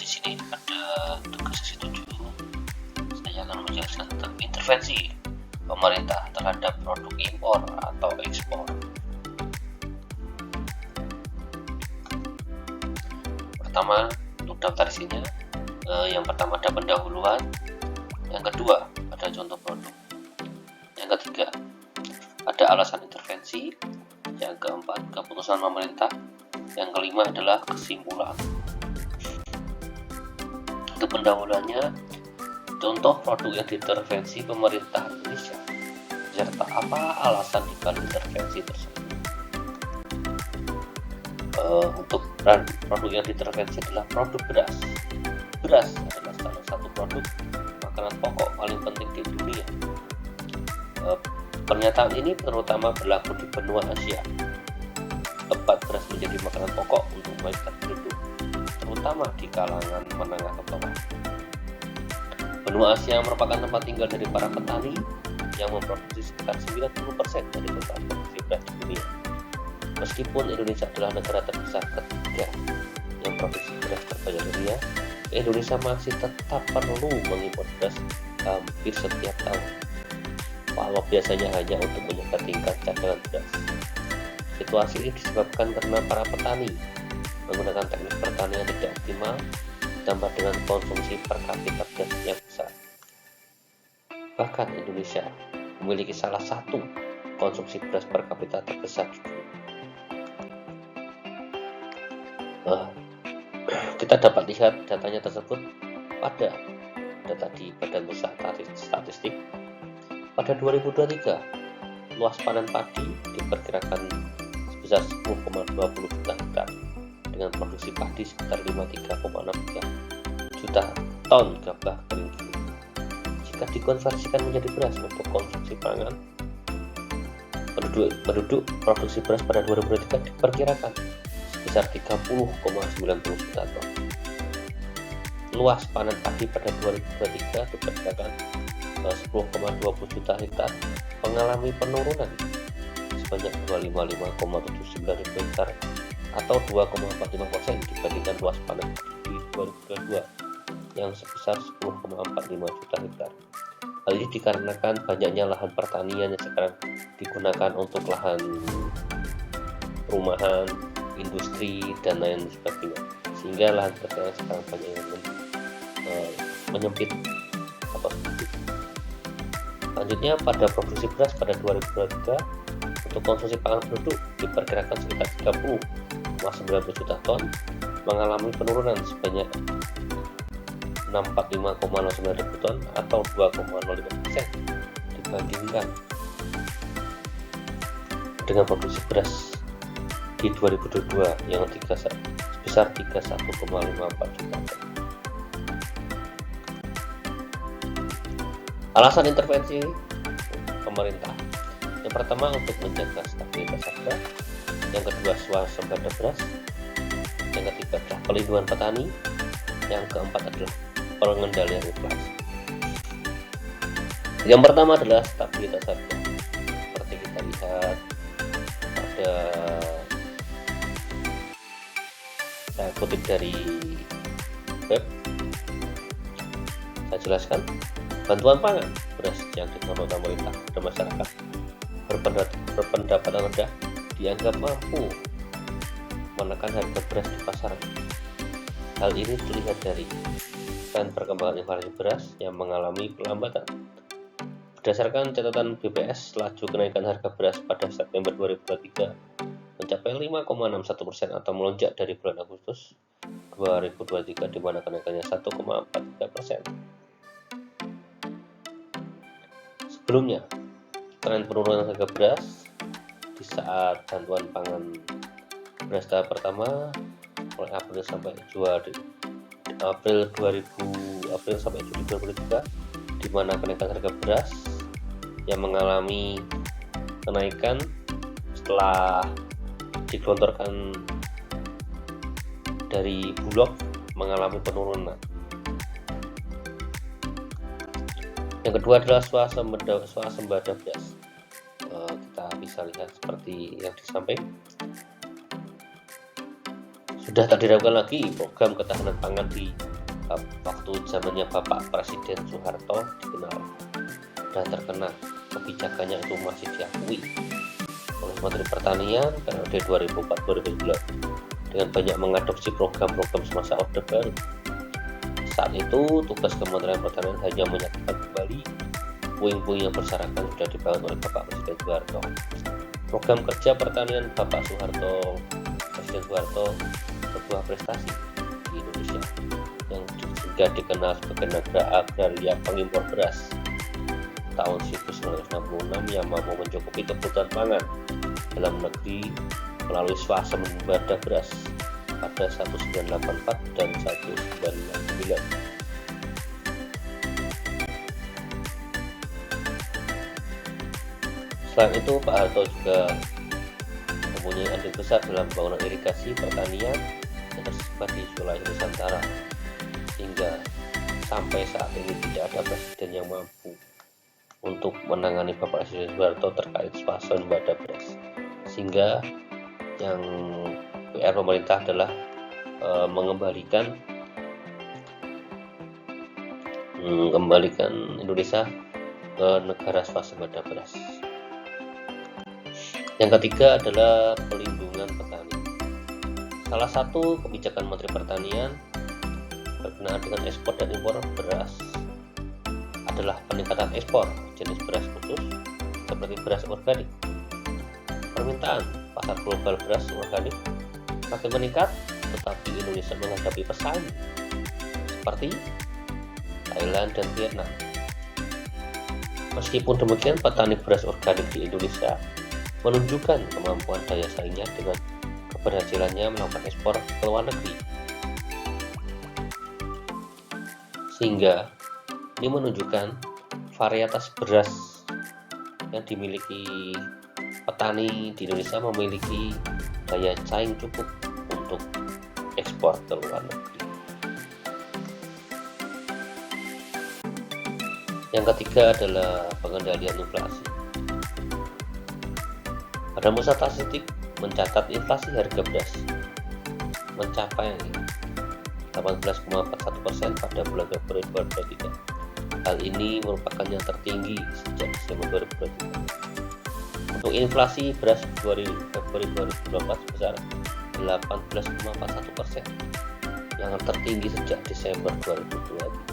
di sini ada tugas sesi 7. Saya akan menjelaskan tentang intervensi pemerintah terhadap produk impor atau ekspor. Pertama, untuk daftar isinya, yang pertama ada pendahuluan, yang kedua ada contoh produk, yang ketiga ada alasan intervensi, yang keempat keputusan pemerintah, yang kelima adalah kesimpulan. Untuk pendahuluannya, contoh produk yang diintervensi pemerintah Indonesia, serta apa alasan dibalik intervensi tersebut. Untuk produk yang diintervensi adalah produk beras. Beras adalah salah satu produk makanan pokok paling penting di dunia. Pernyataan ini terutama berlaku di benua Asia, tempat beras menjadi makanan pokok untuk mayoritas penduduk, terutama di kalangan menengah ke bawah. Benua Asia merupakan tempat tinggal dari para petani yang memproduksi sekitar 90% dari total produksi beras di dunia. Meskipun Indonesia adalah negara terbesar ketiga yang produksi beras terbanyak dunia, Indonesia masih tetap perlu mengimpor beras hampir setiap tahun, walau biasanya hanya untuk menjaga tingkat cadangan beras. Situasi ini disebabkan karena para petani menggunakan teknik pertanian yang tidak optimal, ditambah dengan konsumsi per kapita beras yang besar. Bahkan Indonesia memiliki salah satu konsumsi beras per kapita terbesar di dunia. Kita dapat lihat datanya tersebut pada data di Badan Pusat Statistik. Pada 2023, luas panen padi diperkirakan sebesar 10,20 juta hektar dengan produksi padi sekitar 53,63 juta ton gabah kering giling. Jika dikonversikan menjadi beras untuk konsumsi pangan, penduduk produksi beras pada 2023 diperkirakan sebesar 30,90 juta ton. Luas panen padi pada 2023 diperkirakan 10,20 juta hektar mengalami penurunan sebanyak 255,79 ribu hektar atau 2,45% dibandingkan luas panen di 2022 yang sebesar 10,45 juta hektar. Hal ini dikarenakan banyaknya lahan pertanian yang sekarang digunakan untuk lahan rumahan, industri, dan lain sebagainya, sehingga lahan pertanian sekarang banyak yang menyempit atau sedikit. Selanjutnya, pada produksi beras pada 2023 untuk konsumsi pangan penduduk diperkirakan sekitar 30,90 juta ton mengalami penurunan sebanyak 645,09 ribu ton atau 2,05% dibandingkan dengan produksi beras di 2022 yang sebesar 31,54 juta ton. Alasan intervensi pemerintah, yang pertama untuk menjaga stabilitas harga, yang kedua swasembada beras, yang ketiga adalah pelindungan petani, yang keempat adalah pengendalian inflasi. Yang pertama adalah stabilitas harga. Seperti kita lihat pada, saya kutip dari web, saya jelaskan. Bantuan pangan beras yang diterima pemerintah kepada masyarakat berpendapatan rendah dianggap mampu menekan harga beras di pasaran. Hal ini terlihat dari tren perkembangan inflasi beras yang mengalami pelambatan. Berdasarkan catatan BPS, laju kenaikan harga beras pada September 2023 mencapai 5,61% atau melonjak dari bulan Agustus 2023 di mana kenaikannya 1,43%. Sebelumnya, tren penurunan harga beras di saat bantuan pangan beras tahap pertama mulai April sampai Juli 2023, di mana kenaikan harga beras yang mengalami kenaikan setelah digelontorkan dari Bulog mengalami penurunan. Yang kedua adalah swasembada beras. Kita bisa lihat seperti yang di samping. Sudah tak diragukan lagi program ketahanan pangan di waktu zamannya Bapak Presiden Soeharto dikenal dan terkenal, kebijakannya itu masih diakui oleh Menteri Pertanian periode 2004-2009 dengan banyak mengadopsi program-program semasa Orde Baru. Saat itu tugas Kementerian Pertanian hanya menyatakan kembali puing-puing yang berserakan sudah dibangun oleh Bapak Presiden Soeharto. Program kerja pertanian Presiden Soeharto sebuah prestasi di Indonesia yang juga dikenal sebagai negara agraria pengimpor beras. Tahun 1966 yang mampu mencukupi kebutuhan pangan dalam negeri melalui swasembada beras pada 1984 dan 1999. Selain itu, Pak Harto juga mempunyai andil besar dalam pembangunan irigasi pertanian yang tersebar di wilayah Nusantara, sehingga sampai saat ini tidak ada presiden yang mampu untuk menangani Bapak Presiden Soeharto terkait swasembada beras. Sehingga yang PR pemerintah adalah mengembalikan Indonesia ke negara swasembada beras. Yang ketiga adalah pelindungan petani. Salah satu kebijakan Menteri Pertanian berkenaan dengan ekspor dan impor beras adalah peningkatan ekspor jenis beras khusus seperti beras organik. Permintaan pasar global beras organik makin meningkat, tetapi Indonesia menghadapi pesaing seperti Thailand dan Vietnam. Meskipun demikian, petani beras organik di Indonesia menunjukkan kemampuan daya saingnya dengan keberhasilannya melakukan ekspor ke luar negeri. Sehingga ini menunjukkan varietas beras yang dimiliki petani di Indonesia memiliki daya saing cukup untuk ekspor ke luar negeri. Yang ketiga adalah pengendalian inflasi. Badan Pusat Statistik mencatat inflasi harga beras mencapai 18,41% pada bulan Februari 2023. Hal ini merupakan yang tertinggi sejak Desember 2023. Untuk inflasi beras Februari 2024 sebesar 18,41%, yang tertinggi sejak Desember 2023.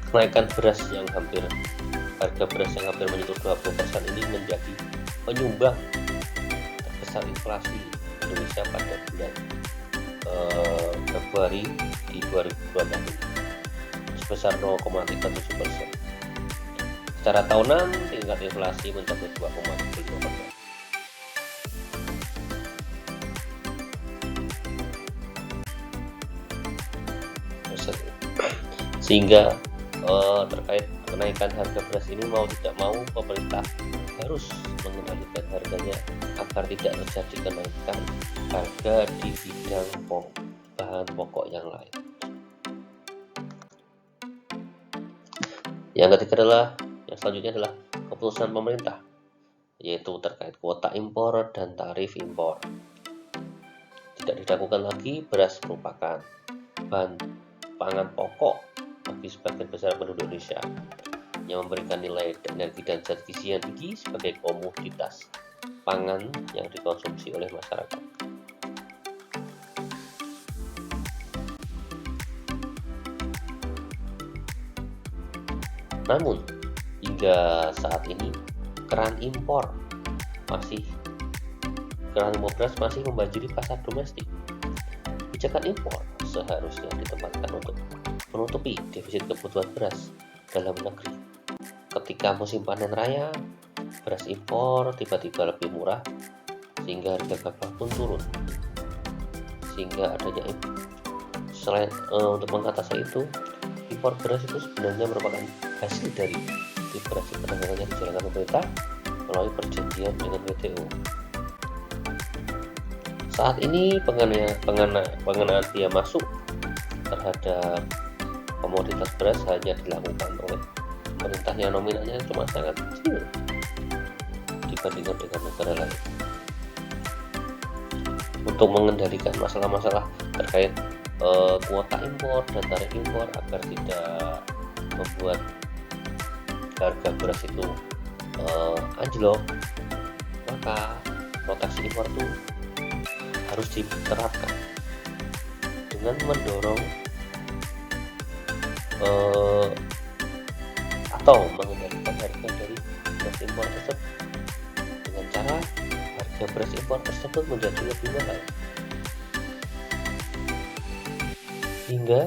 Kenaikan harga beras yang hampir menyentuh 20% ini menjadi penyumbang terbesar inflasi Indonesia pada bulan Februari di 2024 sebesar 0,37%. Secara tahunan tingkat inflasi mencapai 2,75%. Sehingga terkait kenaikan harga beras ini mau tidak mau pemerintah harus mengendalikan harganya agar tidak terjadi kenaikan harga di bidang bahan pokok yang lain. Yang selanjutnya adalah keputusan pemerintah, yaitu terkait kuota impor dan tarif impor. Tidak diragukan lagi, beras merupakan bahan pangan pokok bagi sebagian besar penduduk Indonesia yang memberikan nilai energi dan zat gizi yang tinggi sebagai komoditas pangan yang dikonsumsi oleh masyarakat. Namun, hingga saat ini keran impor beras masih membanjiri pasar domestik. Kebijakan impor seharusnya ditempatkan untuk menutupi defisit kebutuhan beras dalam negeri. Ketika musim panen raya, beras impor tiba-tiba lebih murah sehingga harga gabah pun turun. Sehingga adanya selain untuk mengatasi itu, impor beras itu sebenarnya merupakan hasil dari liberasi perdagangan yang dijalankan pemerintah melalui perjanjian dengan WTO. Saat ini pengenaan biaya masuk terhadap komoditas beras hanya dilakukan oleh pemerintah yang nominalnya cuma sangat kecil dibandingkan dengan negara lain. untuk mengendalikan masalah-masalah terkait kuota impor dan tarif impor agar tidak membuat harga beras itu anjlok, maka proteksi impor itu harus diterapkan dengan mendorong atau mengendalikan harga dari beras impor tersebut dengan cara harga beras impor tersebut menjadi lebih mahal, hingga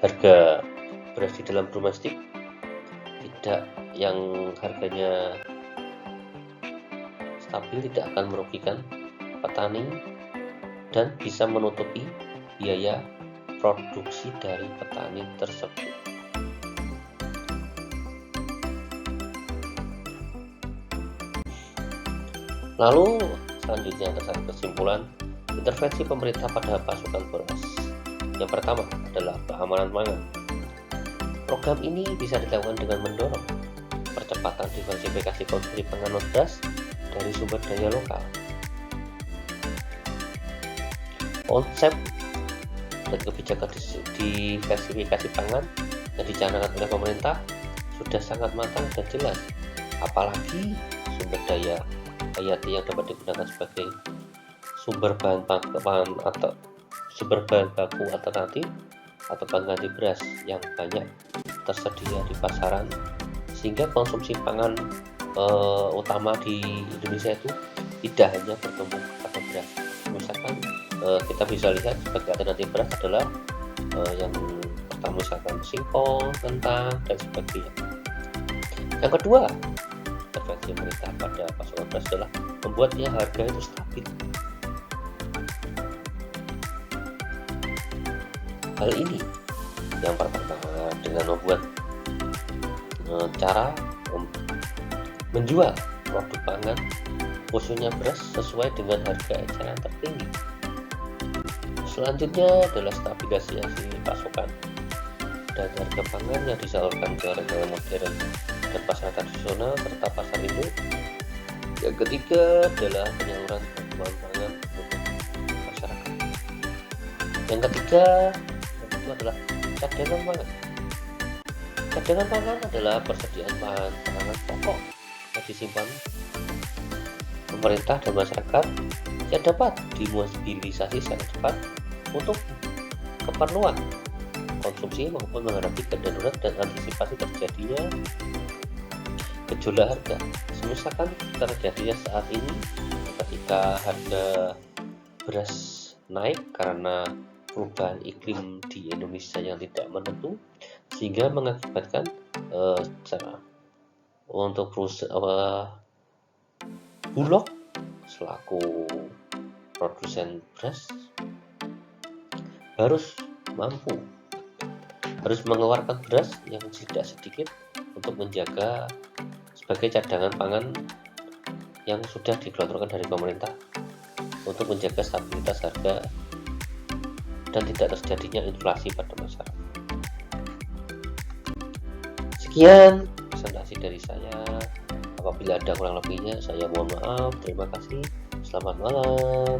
harga beras di dalam domestik tidak yang harganya stabil tidak akan merugikan petani dan bisa menutupi biaya produksi dari petani tersebut. Lalu selanjutnya ada kesimpulan intervensi pemerintah pada pasokan beras. Yang pertama adalah keamanan pangan. Program ini bisa dilakukan dengan mendorong percepatan diversifikasi konsumsi pangan beras dari sumber daya lokal. Konsep dan kebijakan diversifikasi pangan yang dicanangkan oleh pemerintah sudah sangat matang dan jelas, apalagi sumber daya hayati yang dapat digunakan sebagai sumber bahan baku alternatif atau pengganti beras yang banyak tersedia di pasaran, sehingga konsumsi pangan utama di Indonesia itu tidak hanya bertumbuh pada beras. Misalkan kita bisa lihat sebagai alternatif beras adalah yang pertama misalkan singkong, kentang, dan sebagainya. Yang kedua, intervensi pemerintah pada pasokan beras adalah membuatnya harga itu stabil. Hal ini yang pertama dengan membuat cara menjual produk pangan khususnya beras sesuai dengan harga eceran tertinggi. Selanjutnya adalah stabilisasi pasokan dan harga pangan yang disalurkan ke retail modern dan pasar tradisional serta pasar induk. Yang ketiga adalah penyaluran bantuan pangan untuk masyarakat. Yang ketiga itu adalah cadangan pangan. Cadangan pangan adalah persediaan bahan pangan pokok yang disimpan pemerintah dan masyarakat yang dapat dimobilisasi secara cepat untuk keperluan konsumsi maupun menghadapi kedarurat dan antisipasi terjadinya gejolak harga. Misalkan terjadinya saat ini ketika harga beras naik karena perubahan iklim di Indonesia yang tidak menentu, sehingga mengakibatkan untuk Bulog selaku produsen beras harus mengeluarkan beras yang tidak sedikit untuk menjaga sebagai cadangan pangan yang sudah digelontorkan dari pemerintah untuk menjaga stabilitas harga dan tidak terjadinya inflasi pada masyarakat. Sekian presentasi dari saya. Apabila ada kurang lebihnya, saya mohon maaf. Terima kasih. Selamat malam.